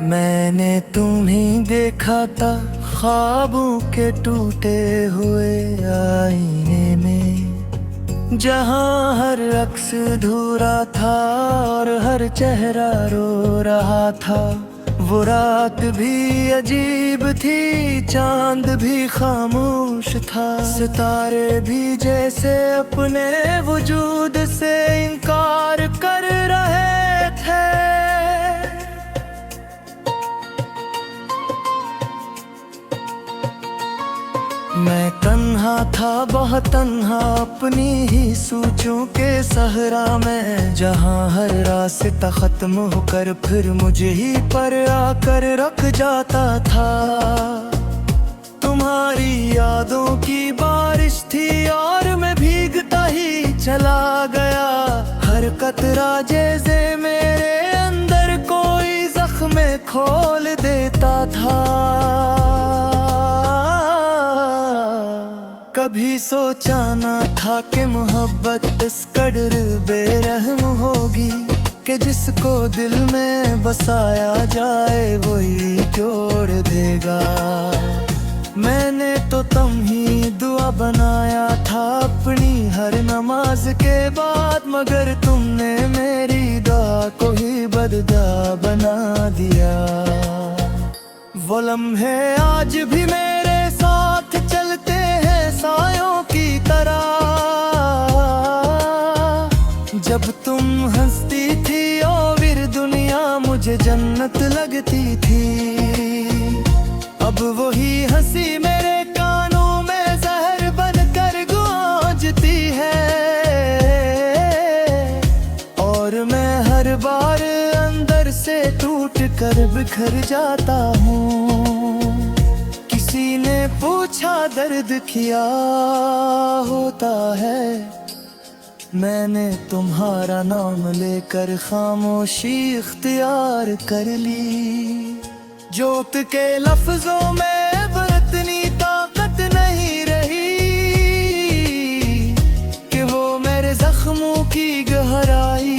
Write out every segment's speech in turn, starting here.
मैंने तुम्हें देखा था ख्वाबों के टूटे हुए आईने में, जहाँ हर अक्स अधूरा था और हर चेहरा रो रहा था। वो रात भी अजीब थी, चांद भी खामोश था, सितारे भी जैसे अपने वजूद से इनकार कर रहे थे। मैं तन्हा था, बहुत तन्हा, अपनी ही सोचों के सहरा में, जहाँ हर रास्ता खत्म होकर फिर मुझे ही पर आकर रुक जाता था। तुम्हारी यादों की बारिश थी और मैं भीगता ही चला गया। हर कतरा जैसे मेरे अंदर कोई जख्म खोल देता था। कभी सोचा ना था कि मोहब्बत इस कदर बेरहम होगी, कि जिसको दिल में बसाया जाए वही तोड़ देगा। मैंने तो तुम ही दुआ बनाया था अपनी हर नमाज के बाद, मगर तुमने मेरी दुआ को ही बददुआ बना दिया। वो लम्हे आज भी मेरे साथ चलते हैं सायों की तरह, जब तुम हंसती थी ओ वीर दुनिया मुझे जन्नत लगती थी। अब वही हंसी मेरे कानों में जहर बनकर गूंजती है, और मैं हर बार अंदर से टूट कर बिखर जाता हूँ। किसी ने पूछा दर्द क्या होता है, मैंने तुम्हारा नाम लेकर खामोशी इख्तियार कर ली। जोत के लफ्जों में अब इतनी ताकत नहीं रही कि वो मेरे जख्मों की गहराई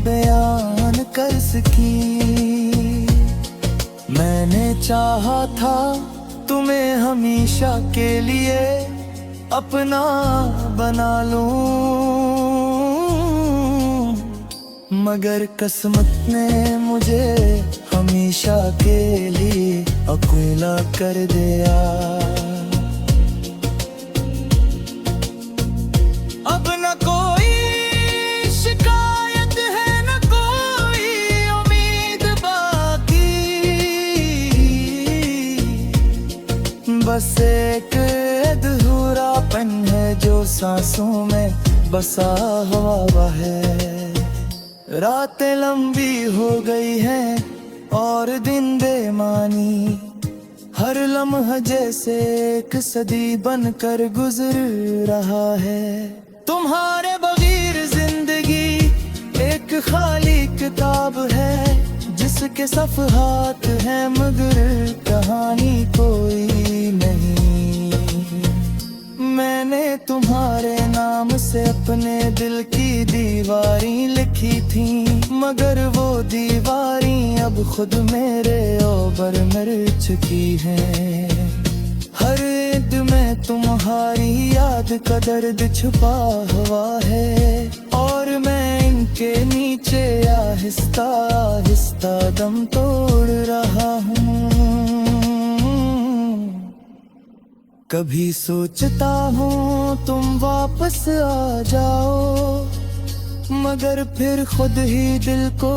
बयान कर सकी। मैंने चाहा था तुम्हें हमेशा के लिए अपना बना लूं, मगर किस्मत ने मुझे हमेशा के लिए अकेला कर दिया। अब न कोई शिकायत है न कोई उम्मीद बाकी, बस एक अधूरापन है जो सांसों में बसा हुआ है। रातें लंबी हो गई हैं और दिन बेमानी, हर लम्हा जैसे एक सदी बनकर गुजर रहा है। तुम्हारे बगैर जिंदगी एक खाली किताब है, जिसके सफ़हात हैं मगर कहानी कोई नहीं। मैंने तुम्हारे नाम से अपने दिल की दीवारें लिखी थी, मगर वो दीवारें अब खुद मेरे ऊपर मिल चुकी हैं। हर ईद में तुम्हारी याद का दर्द छुपा हुआ है, और मैं इनके नीचे आहिस्ता आहिस्ता दम तोड़ रहा हूँ। कभी सोचता हूँ तुम वापस आ जाओ, मगर फिर खुद ही दिल को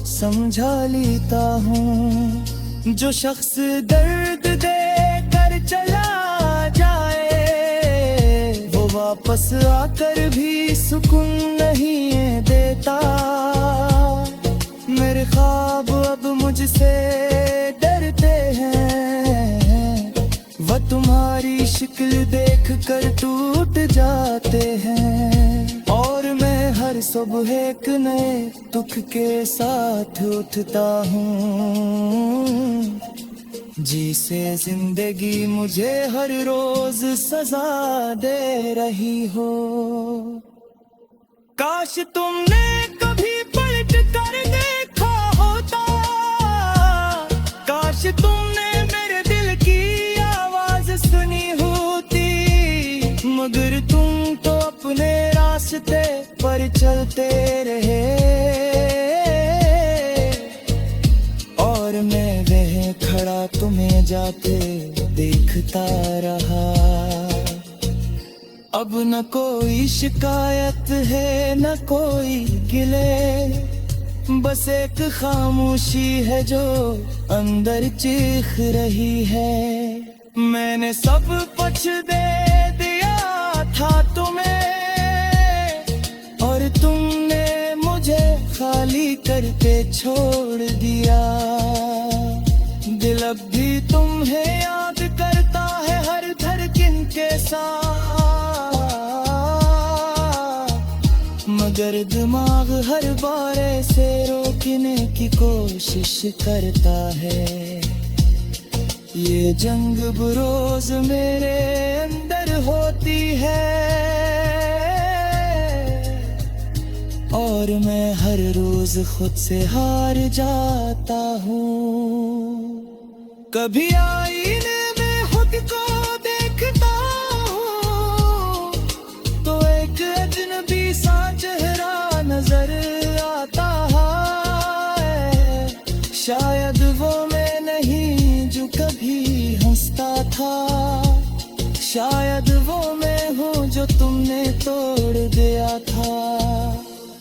समझा लेता हूँ। जो शख्स दर्द दे कर चला जाए, वो वापस आकर भी सुकून नहीं देता। मेरे ख्वाब अब मुझसे डरते हैं, वो तुम्हारी शक्ल देख कर टूट जाते हैं, और मैं हर सुबह एक नए दुख के साथ उठता हूँ। जी से जिंदगी मुझे हर रोज सजा दे रही हो। काश तुमने कभी पलट कर देखा होता, काश तुमने मेरे दिल की आवाज सुनी होती, मगर तुम तो अपने रास्ते पर चलते रहे और मैं वह खड़ा तुम्हें जाते देखता रहा। अब न कोई शिकायत है न कोई गिले, बस एक खामोशी है जो अंदर चीख रही है। मैंने सब कुछ दे दिया था तुम्हें और तुमने मुझे खाली करके छोड़ दिया। दिल अब भी तुम्हें याद करता है हर धड़कन के साथ, मगर दिमाग हर बार से रोकने की कोशिश करता है। ये जंग बरोज मेरे अंदर होती है और मैं हर रोज खुद से हार जाता हूँ। कभी आईने में खुद को देखता हूँ तो एक अजनबी सा चेहरा नजर आता है। शायद वो मैं नहीं जो कभी हंसता था, शायद वो मैं हूँ जो तुमने तोड़ दिया था।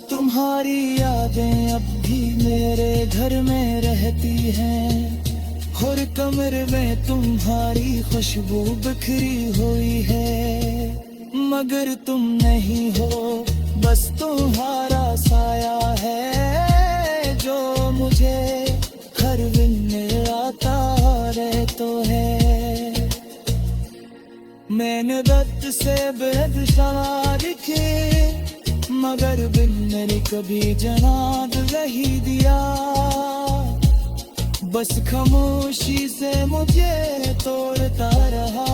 तुम्हारी यादें अब भी मेरे घर में रहती हैं, हर कमरे में तुम्हारी खुशबू बिखरी हुई है, मगर तुम नहीं हो बस तुम्हारा साया है जो मुझे हर दिन मिलाता रहता है। मैंने दर्द से बेहद सवार के मगर बिन मेरे कभी जनाब नहीं दिया, बस खामोशी से मुझे तोड़ता रहा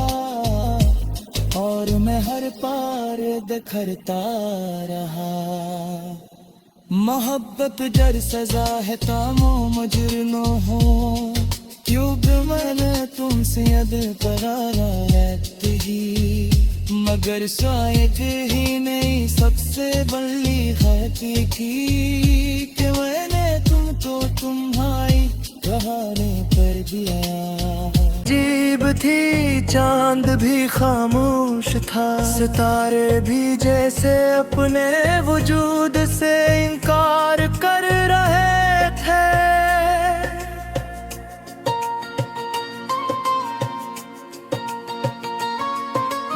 और मैं हर पार बिखरता रहा। मोहब्बत जर सजा है तामो मजरूनो हो, क्यों भी मैंने तुमसे याद करारा रहती ही, मगर शायद ही नहीं सबसे बड़ी खाती थी कि मैंने तुमको तुम्हारी बहाने पर दिया। अजीब थी चांद भी खामोश था, सितारे भी जैसे अपने वजूद से इनकार कर रहे थे।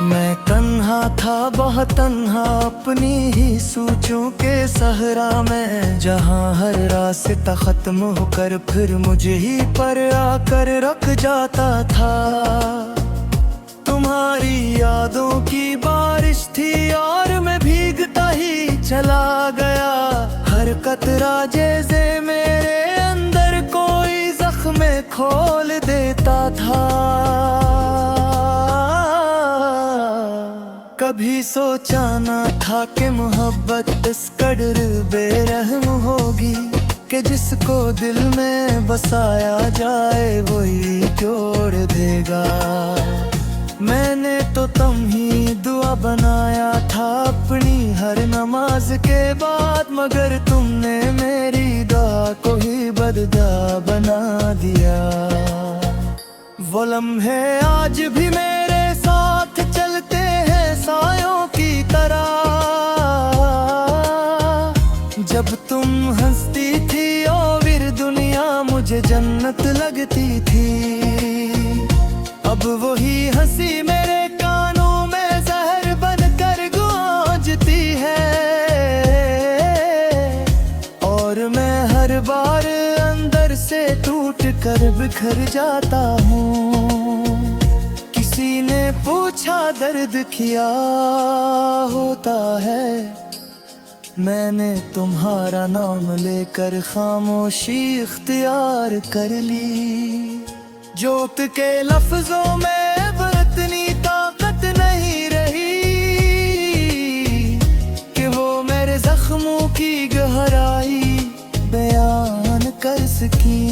मैं तन्हा था बहुत तन्हा अपनी ही सोचों के सहरा में, जहाँ हर रास्ता खत्म होकर फिर मुझे ही पर आकर रुक जाता था। तुम्हारी यादों की बारिश थी और मैं भीगता ही चला गया, हर कतरा जैसे मेरे अंदर कोई जख्म खोल देता था। कभी सोचा ना था कि मोहब्बत इस कदर बेरहम होगी कि जिसको दिल में बसाया जाए वही तोड़ देगा। मैंने तो तुम ही दुआ बनाया था अपनी हर नमाज के बाद, मगर तुमने मेरी दुआ को ही बददा बना दिया। वो लम्हे आज भी मेरे साथ चलते हैं सायों की तरह, जब तुम हंसती थी ओ वीर दुनिया मुझे जन्नत लगती थी। अब वही हंसी मेरे कानों में जहर बनकर गूंजती है और मैं हर बार अंदर से टूट कर बिखर जाता हूँ। किसी ने पूछा दर्द क्या होता है, मैंने तुम्हारा नाम लेकर खामोशी इख्तियार कर ली। जोत के लफ्जों में अब इतनी ताकत नहीं रही कि वो मेरे जख्मों की गहराई बयान कर सकी।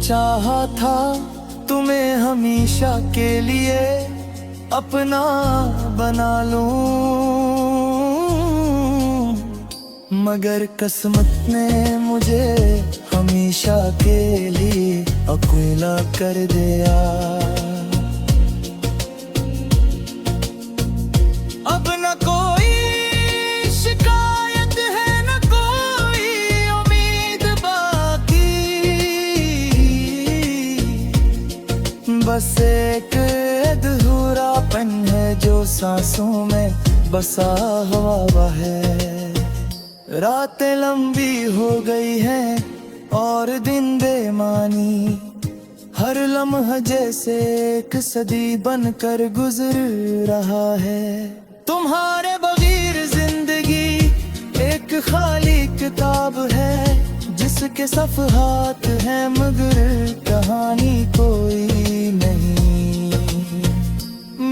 चाहा था तुम्हें हमेशा के लिए अपना बना लूं, मगर किस्मत ने मुझे हमेशा के लिए अकेला कर दिया। अब न कोई शिकायत है न कोई उम्मीद बाकी, बस एक अधूरापन है जो सांसों में बसा हुआ है। रातें लंबी हो गई हैं और दिन बेमानी, हर लम्हा जैसे एक सदी बनकर गुजर रहा है। तुम्हारे बगैर जिंदगी एक खाली किताब है जिसके सफ़हात हैं मगर कहानी कोई नहीं।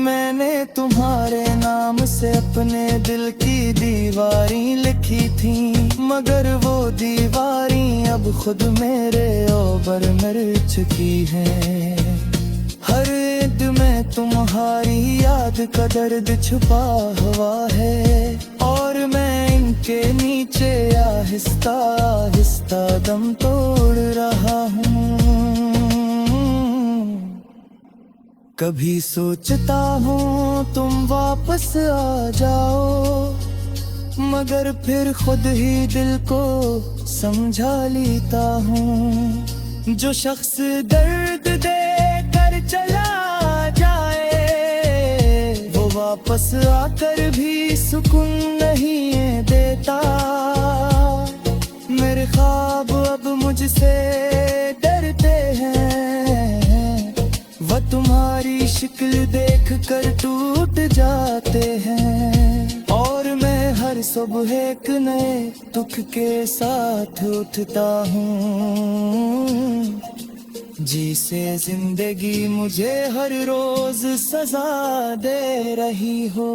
मैंने तुम्हारे नाम से अपने दिल की दीवारें लिखी थी, मगर वो दीवारें अब खुद मेरे ऊपर मिल चुकी हैं। हर ईद में तुम्हारी याद का दर्द छुपा हुआ है और मैं इनके नीचे आहिस्ता आहिस्ता दम तोड़ रहा हूँ। कभी सोचता हूँ तुम वापस आ जाओ, मगर फिर खुद ही दिल को समझा लेता हूँ। जो शख्स दर्द दे कर चला जाए वो वापस आकर भी सुकून नहीं देता। मेरे ख्वाब अब मुझसे डरते हैं, वह तुम्हारी शक्ल देख कर टूट जाते हैं और मैं हर सुबह एक नए दुख के साथ उठता हूँ। जिसे जिंदगी मुझे हर रोज सजा दे रही हो।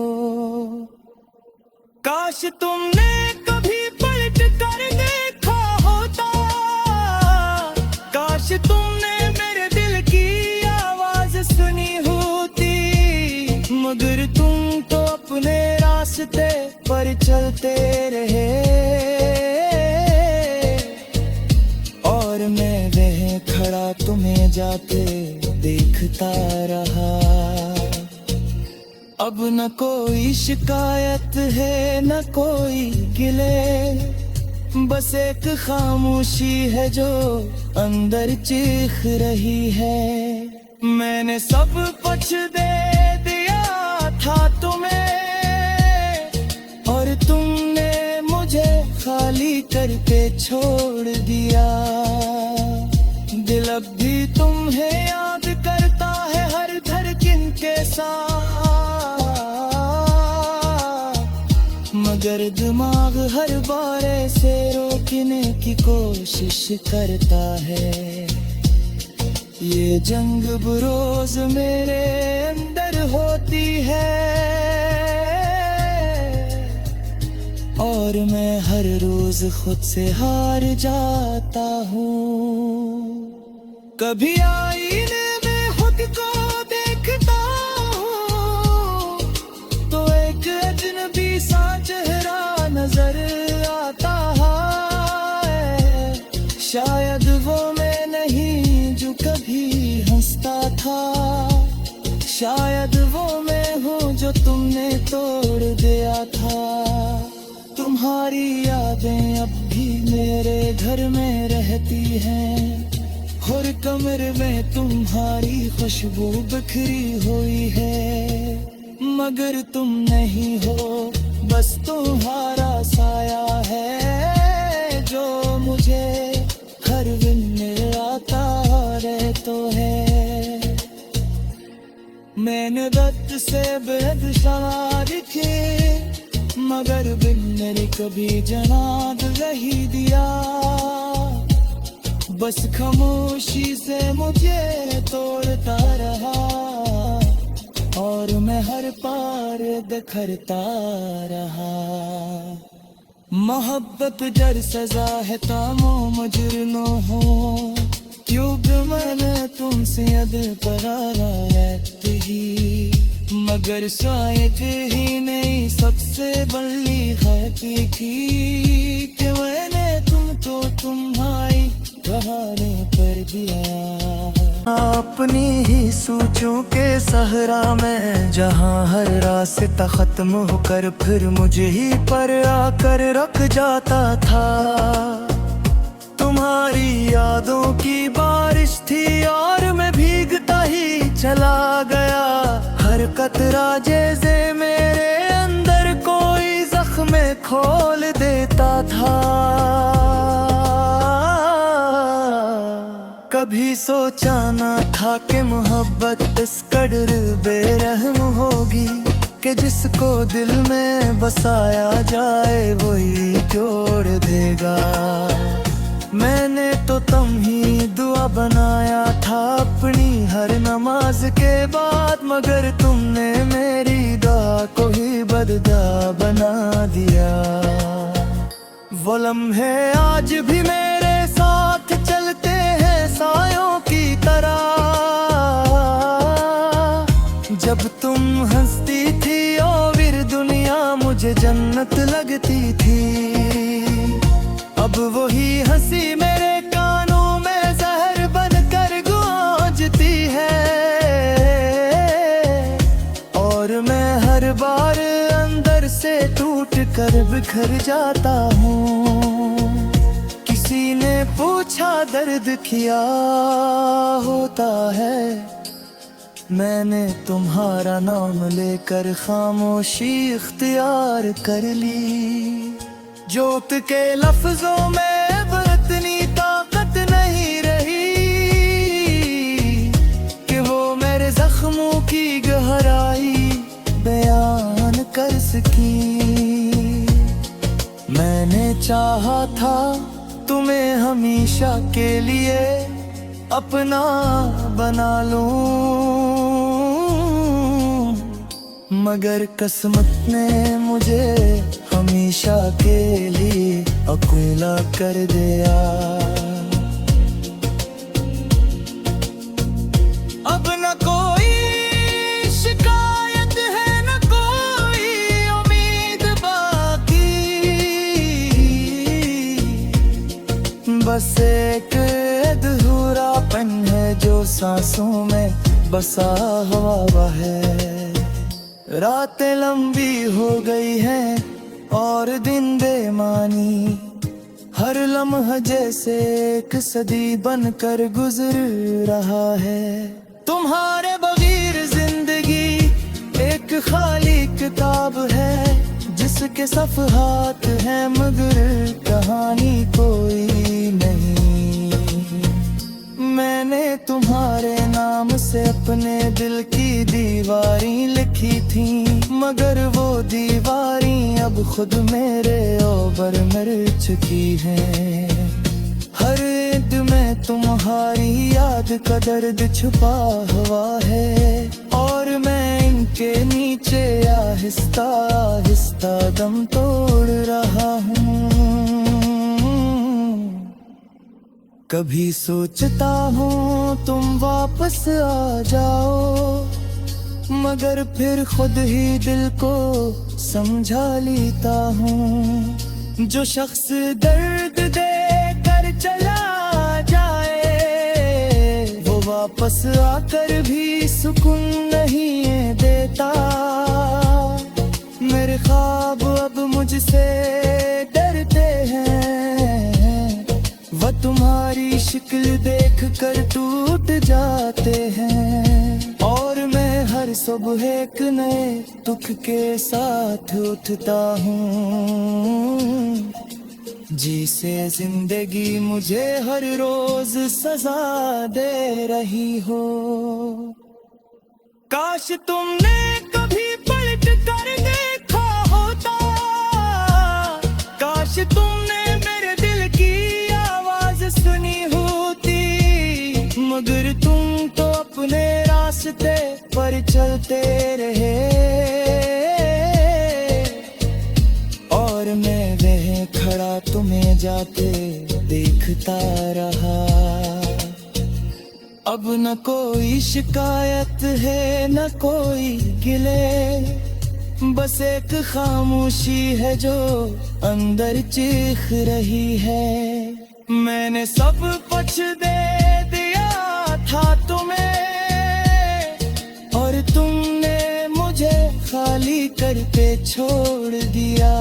काश तुमने कभी पलट कर देखा होता, काश तुमने मेरे दिल की आवाज सुनी होती, मगर तुम तो अपने रास्ते पर चलते रहे और मैं वह खड़ा तुम्हें जाते देखता रहा। अब न कोई शिकायत है न कोई गिले, बस एक खामोशी है जो अंदर चीख रही है। मैंने सब कुछ दे दिया था तुम्हें और तुमने मुझे खाली करके छोड़ दिया। दिल अब भी तुम्हें याद करता है हर धड़कन के साथ, मगर दिमाग हर बार से रोकने की कोशिश करता है। ये जंग बरोज मेरे अंदर होती है और मैं हर रोज खुद से हार जाता हूँ। कभी आईने में खुद को देखता हूँ तो एक अजनबी सा चेहरा नजर आता है। शायद वो मैं नहीं जो कभी हंसता था, शायद वो मैं हूँ जो तुमने तोड़ दिया था। तुम्हारी यादें अब भी मेरे घर में रहती हैं, हर कमरे में तुम्हारी खुशबू बिखरी हुई है, मगर तुम नहीं हो बस तुम्हारा साया है जो मुझे हर दिन आता रहता है। मैंने दर्द से बेहद सवार के मगर बिन मेरे कभी जनाब नहीं दिया, बस खामोशी से मुझे तोड़ता रहा और मैं हर पार बिखरता रहा। मोहब्बत डर सजा है तामो मुजरिमों हो, क्योंकि मैंने तुमसे अद करारा रहती ही, मगर शायद ही नहीं सबसे बड़ी गलती थी कि मैंने तुमको तुम्हारी बहाने पर दिया। अपनी ही सोचों के सहरा में जहाँ हर रास्ता खत्म होकर फिर मुझे ही पर आकर रुक जाता था। तुम्हारी यादों की बारिश थी और मैं भीगता ही चला गया। हर कतरा जैसे मेरे अंदर कोई जख्म खोल देता था। कभी सोचा ना था कि मोहब्बत इस कदर बेरहम होगी कि जिसको दिल में बसाया जाए वही जोड़ देगा। मैंने तो तुम ही दुआ बनाया था अपनी हर नमाज के बाद, मगर तुमने मेरी दुआ को ही बददुआ बना दिया। वो लम्हे आज भी मेरे साथ चलते हैं सायों की तरह। जब तुम हंसती थी ओ फिर दुनिया मुझे जन्नत लगती थी। अब वही हंसी मेरे कानों में जहर बनकर गूंजती है और मैं हर बार अंदर से टूट कर बिखर जाता हूँ। किसी ने पूछा दर्द क्या होता है, मैंने तुम्हारा नाम लेकर खामोशी इख्तियार कर ली। जोत के लफ्जों में अब इतनी ताकत नहीं रही कि वो मेरे जख्मों की गहराई बयान कर सकी। मैंने चाहा था तुम्हें हमेशा के लिए अपना बना लूं, मगर किस्मत ने मुझे हमेशा के लिए अकेला कर दिया। अब न कोई शिकायत है न कोई उम्मीद बाकी, बस एक अधूरापन है जो सांसों में बसा हुआ है। रातें लंबी हो गई हैं और दिन बेमानी, हर लम्हा जैसे एक सदी बनकर गुजर रहा है। तुम्हारे बगैर जिंदगी एक खाली किताब है जिसके सफ़हात हैं मगर कहानी कोई नहीं। मैंने तुम्हारे नाम से अपने दिल की दीवारें लिखी थी, मगर वो दीवारें अब खुद मेरे ऊपर मर चुकी हैं। हर ईद में तुम्हारी याद का दर्द छुपा हुआ है और मैं इनके नीचे आहिस्ता आहिस्ता दम तोड़ रहा हूँ। कभी सोचता हूँ तुम वापस आ जाओ, मगर फिर खुद ही दिल को समझा लेता हूँ। जो शख्स दर्द दे कर चला जाए वो वापस आकर भी सुकून नहीं देता। मेरे ख्वाब अब मुझसे डरते हैं, वो तुम्हारी शक्ल देख कर टूट जाते हैं और मैं हर सुबह एक नए दुख के साथ उठता हूँ। जिसे जिंदगी मुझे हर रोज सजा दे रही हो। काश तुमने कभी पलट कर देखा होता, काश तुमने मेरे दिल की आवाज सुनी होती, मगर तुम तो अपने रास्ते पर चलते रहे और मैं वह खड़ा तुम्हें जाते देखता रहा। अब न कोई शिकायत है न कोई गिले, बस एक खामोशी है जो अंदर चीख रही है। मैंने सब कुछ दे दिया था तुम्हें और तुमने मुझे खाली करके छोड़ दिया।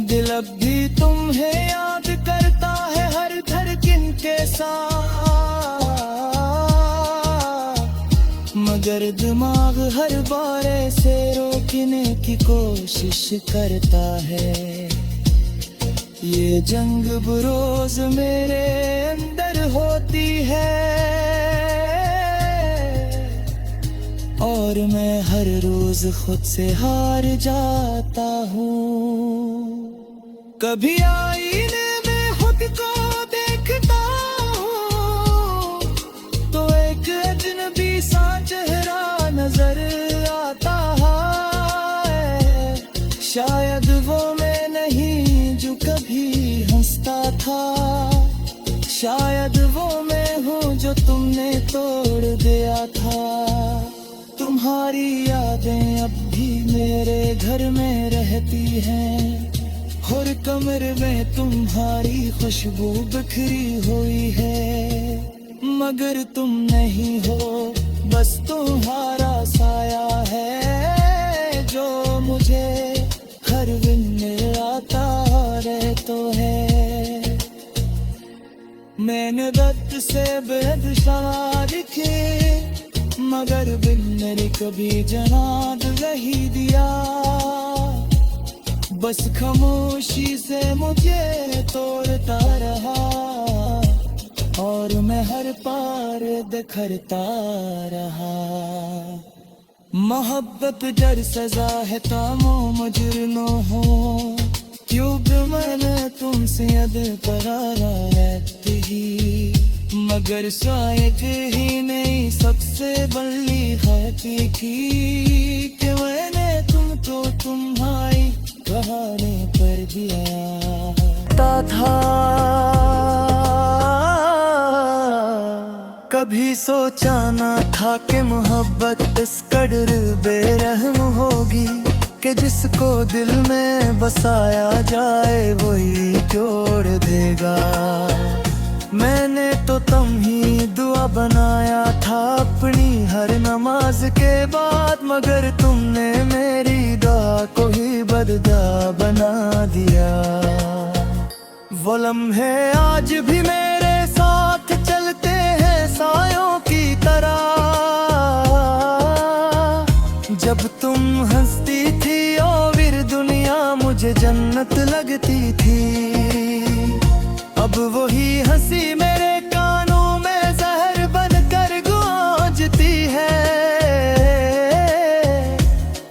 दिल अब भी तुम्हें याद करता है हर धड़कन के साथ, मगर दिमाग हर बार से रोकने की कोशिश करता है। ये जंग बरोज मेरे अंदर होती है और मैं हर रोज खुद से हार जाता हूँ। कभी आईने में खुद को देखता हूँ तो एक अजनबी सा चेहरा नजर आता है। शायद वो मैं नहीं जो कभी हंसता था, शायद वो मैं हूँ जो तुमने तोड़ दिया था। तुम्हारी यादें अब भी मेरे घर में रहती हैं, हर कमरे में तुम्हारी खुशबू बिखरी हुई है। मगर तुम नहीं हो, बस तुम्हारा साया है जो मुझे हर दिन आता रहता है। मैंने दर्द से बेहद शादी की, मगर बिन मेरी कभी जनाब नहीं दिया। बस खामोशी से मुझे तोड़ता रहा और मैं हर पार बिखरता रहा। मोहब्बत डर सजा है तामो मुजरनो हो, क्यों भी मैंने तुमसे अद करारा रहती ही। मगर शायद ही नहीं सबसे बड़ी खाती की कि मैंने तुमको तुम्हारी बहाने पर दिया था। कभी सोचा ना था कि मोहब्बत इस कदर बेरहम होगी कि जिसको दिल में बसाया जाए वही तोड़ देगा। मैंने तो तुम ही दुआ बनाया था अपनी हर नमाज के बाद, मगर तुमने मेरी दुआ को ही बददा बना दिया। वो लम्हे आज भी मेरे साथ चलते हैं सायों की तरह, जब तुम हंसती थी और फिर दुनिया मुझे जन्नत लगती थी। अब वही हंसी मेरे कानों में जहर बनकर गूंजती है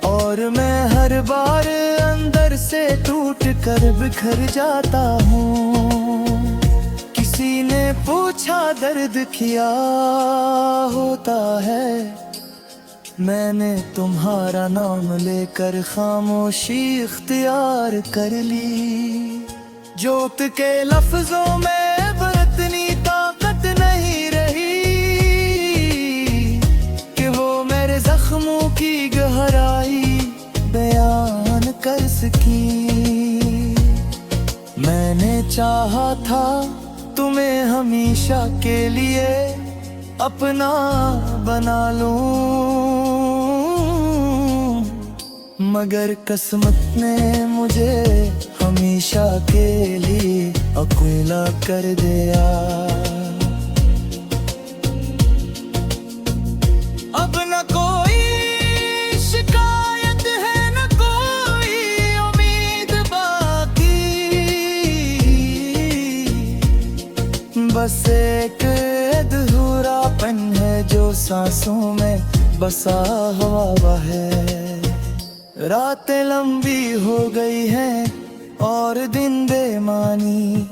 और मैं हर बार अंदर से टूट कर बिखर जाता हूँ। किसी ने पूछा दर्द क्या होता है, मैंने तुम्हारा नाम लेकर खामोशी इख्तियार कर ली। जोत के लफ्जों में अब इतनी ताकत नहीं रही कि वो मेरे जख्मों की गहराई बयान कर सकी। मैंने चाहा था तुम्हें हमेशा के लिए अपना बना लूं, मगर किस्मत ने मुझे हमेशा के लिए अकेला कर दिया। अब न कोई शिकायत है न कोई उम्मीद बाकी, बस एक अधूरापन है जो सांसों में बसा हुआ है। रातें लंबी हो गई हैं और दिन बेमानी,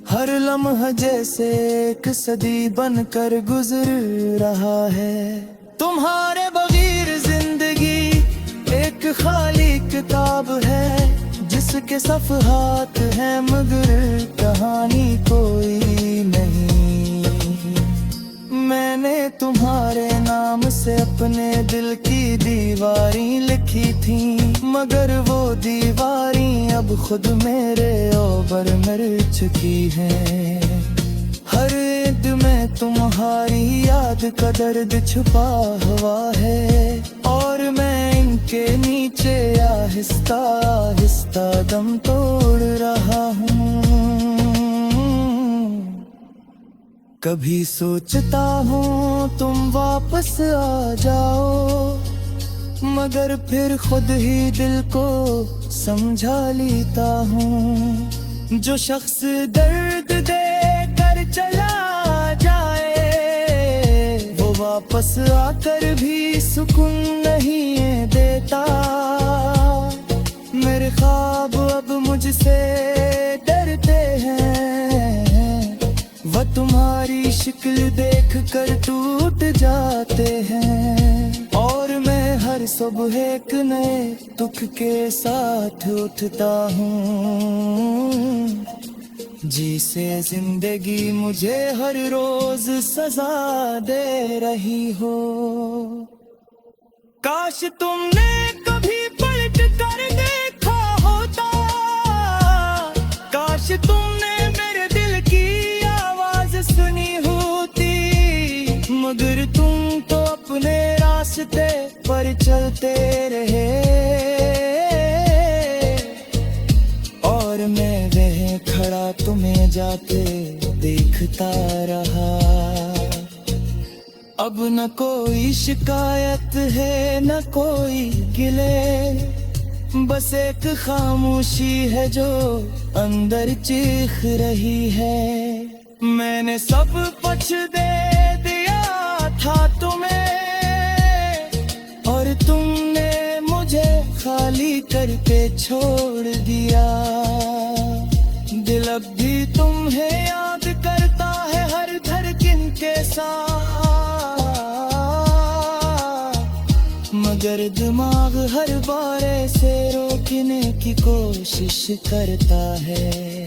हर लम्हा जैसे एक सदी बनकर गुजर रहा है। तुम्हारे बगैर जिंदगी एक खाली किताब है जिसके सफ़हात हैं मगर कहानी कोई नहीं। मैंने तुम्हारे नाम से अपने दिल की दीवारी लिखी थी, मगर वो दीवारी अब खुद मेरे ऊपर मिल चुकी है। हर ईद में तुम्हारी याद का दर्द छुपा हुआ है, और मैं इनके नीचे आहिस्ता आहिस्ता दम तोड़ रहा हूँ। कभी सोचता हूँ तुम वापस आ जाओ, मगर फिर खुद ही दिल को समझा लेता हूँ। जो शख्स दर्द दे कर चला जाए, वो वापस आकर भी सुकून नहीं देता। मेरे ख्वाब अब मुझसे डरते हैं, वो तुम्हारी शक्ल देख कर टूट जाते हैं। और मैं हर सुबह एक नए दुख के साथ उठता हूँ। जी से जिंदगी मुझे हर रोज सजा दे रही हो। काश तुमने कभी पलट कर देखा होता, काश तुमने मेरे दिल की आवाज सुनी होती, मगर तुम तो अपने रास्ते पर चलते रहे, और मैं वह खड़ा तुम्हें जाते देखता रहा। अब न कोई शिकायत है न कोई गिले, बस एक खामोशी है जो अंदर चीख रही है। मैंने सब कुछ दे दिया था तुम्हें, और तुमने मुझे खाली करके छोड़ दिया। दिल अब भी तुम्हें याद करता है हर धड़कन के साथ, मगर दिमाग हर बार से रोकने की कोशिश करता है।